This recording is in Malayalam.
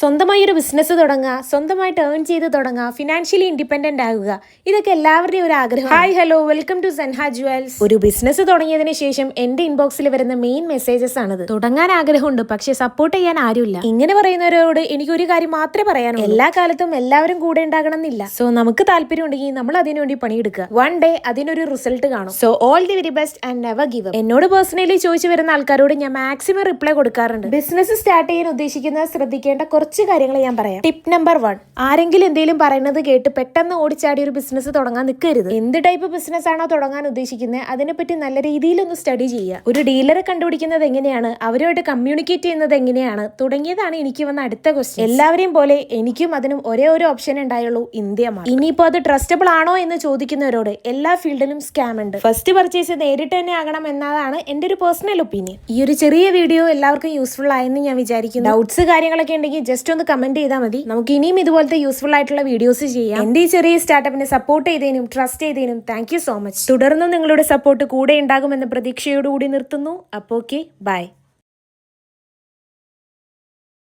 സ്വന്തമായി ഒരു ബിസിനസ് തുടങ്ങുക, സ്വന്തമായിട്ട് ഏൺ ചെയ്ത് തുടങ്ങുക, ഫിനാൻഷ്യലി ഇൻഡിപെൻഡന്റ് ആകുക, ഇതൊക്കെ എല്ലാവരുടെയും ഒരു ആഗ്രഹം. Hi hello, welcome to Senha jewels. ഒരു ബിസിനസ് തുടങ്ങിയതിന് ശേഷം എന്റെ ഇൻബോക്സിൽ വരുന്ന മെയിൻ മെസ്സേജസ് ആണിത്. തുടങ്ങാൻ ആഗ്രഹമുണ്ട്, പക്ഷെ സപ്പോർട്ട് ചെയ്യാൻ ആരുമില്ല. ഇങ്ങനെ പറയുന്നവരോട് എനിക്ക് ഒരു കാര്യം മാത്രമേ പറയാനുള്ളൂ. എല്ലാ കാലത്തും എല്ലാവരും കൂടെ ഉണ്ടാകണം എന്നില്ല. സോ നമുക്ക് താല്പര്യം ഉണ്ടെങ്കിൽ നമ്മൾ അതിനുവേണ്ടി പണിയെടുക്കുക. വൺ ഡേ അതിനൊരു റിസൾട്ട് കാണും. So all the very best and never give up. എന്നോട് പേഴ്സണലി ചോദിച്ചു വരുന്ന ആൾക്കാരോട് ഞാൻ മാക്സിമം റിപ്ലൈ കൊടുക്കാറുണ്ട്. ബിസിനസ് സ്റ്റാർട്ട് ചെയ്യാൻ ഉദ്ദേശിക്കുന്ന ശ്രദ്ധിക്കേണ്ട കുറച്ച് കാര്യങ്ങൾ ഞാൻ പറയാം. ടിപ്പ് നമ്പർ 1, ആരെങ്കിലും എന്തെങ്കിലും പറയുന്നത് കേട്ട് പെട്ടെന്ന് ഓടിച്ചാടി ഒരു ബിസിനസ് തുടങ്ങാൻ നിൽക്കരുത്. എന്ത് ടൈപ്പ് ബിസിനസ് ആണോ തുടങ്ങാൻ ഉദ്ദേശിക്കുന്നത് അതിനെപ്പറ്റി നല്ല രീതിയിലൊന്ന് സ്റ്റഡി ചെയ്യുക. ഒരു ഡീലറെ കണ്ടുപിടിക്കുന്നത് എങ്ങനെയാണ്, അവരുമായിട്ട് കമ്മ്യൂണിക്കേറ്റ് ചെയ്യുന്നത് എങ്ങനെയാണ് തുടങ്ങിയതാണ് എനിക്ക് വന്ന അടുത്ത ക്വസ്റ്റ്യൻ. എല്ലാവരെയും പോലെ എനിക്കും അതിനും ഒരേ ഒരു ഓപ്ഷൻ ഉണ്ടായുള്ളൂ, ഇന്ത്യ മാർട്ട്. ഇനിയിപ്പോ അത് ട്രസ്റ്റബിൾ ആണോ എന്ന് ചോദിക്കുന്നവരോട് എല്ലാ ഫീൽഡിലും സ്കാം ഉണ്ട്. ഫസ്റ്റ് പർച്ചേസ് നേരിട്ട് തന്നെ ആകണം എന്നതാണ് എന്റെ ഒരു പേഴ്സണൽ ഒപ്പീനിയൻ. ഈ ഒരു ചെറിയ വീഡിയോ എല്ലാവർക്കും യൂസ്ഫുൾ ആയെന്ന് ഞാൻ വിചാരിക്കുന്നു. ഡൗട്ട്സ് കാര്യങ്ങളൊക്കെ ഉണ്ടെങ്കിൽ ജസ്റ്റ് ഒന്ന് കമന്റ് ചെയ്താൽ മതി. നമുക്ക് ഇനിയും ഇതുപോലത്തെ യൂസ്ഫുൾ ആയിട്ടുള്ള വീഡിയോസ് ചെയ്യാം. എന്റെ ഈ ചെറിയ സ്റ്റാർട്ടപ്പിനെ സപ്പോർട്ട് ചെയ്തതിനും ട്രസ്റ്റ് ചെയ്തതിനും താങ്ക് യു സോ മച്ച്. തുടർന്നും നിങ്ങളുടെ സപ്പോർട്ട് കൂടെ ഉണ്ടാകുമെന്ന പ്രതീക്ഷയോടുകൂടി നിർത്തുന്നു. അപ്പോൾ ഓക്കെ, ബൈ.